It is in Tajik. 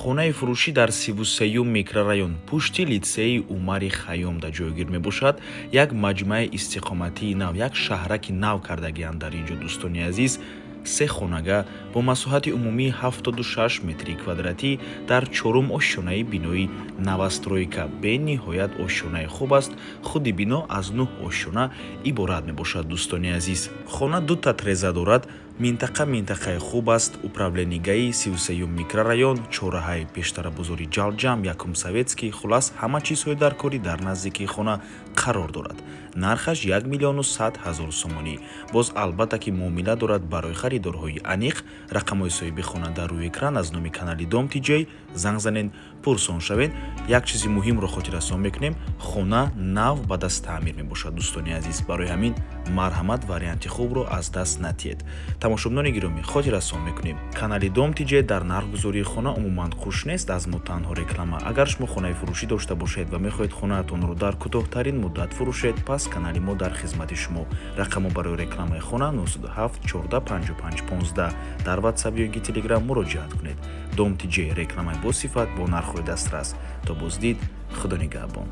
хонаи фурӯшӣ дар 33-юм микрорайон пушти литсеи Умари Хайёмда ҷойгир мебошад. Як маҷмӯаи истиқоматии нав, як шаҳраки нав кардагианд дар ин ҷо. Дӯстони азиз, се хонага бо масоҳати умумии 76 метри квадратӣ дар чорум ошёнаи бинои новостройка. бениҳоят ошёнаи хуб аст. худи бино аз 9 ошёна иборат мебошад. дӯстони азиз, хона дута треза дорад. минтақаи хуб аст. управленигаи 33-юм микрорайон, чораҳаи пештарабузори ҷалҷам, якум советский, хулас ҳама чизҳои даркорӣ дар наздикии хона қарор дорад. нархаш 1 миллиону 100 ҳазор сомонӣ. боз албатта ки муомила дорад барои харидорҳои аниқ. рақамҳои соҳиби хона дар рӯи экран. аз номи канали Дом TJ занг занед, пурсон шавед. як чизи муҳимро хотиррасон мекунем: хона нав ба даст таъмир мебошад. дӯстони азиз, барои ҳамин марҳамат, варианти хубро аз даст надиҳед. тамошобинони гиромӣ, хотиррасон мекунем, канали Дом TJ дар нархгузории хона умуман хуш нест. аз мо танҳо реклама. агар шумо хонаи фурӯшӣ дошта бошед ва мехоҳед хонаатонро дар кӯтоҳтарин муддат фурӯшед, пас канали мо дар хизмати шумо. рақамҳо барои рекламаи хона 97 14 55 15. дар WhatsApp ё инки Telegram муроҷиат кунед. Дом TJ, рекламаи босифат бо нархҳои дастрас. то боздид, худо нигаҳбон.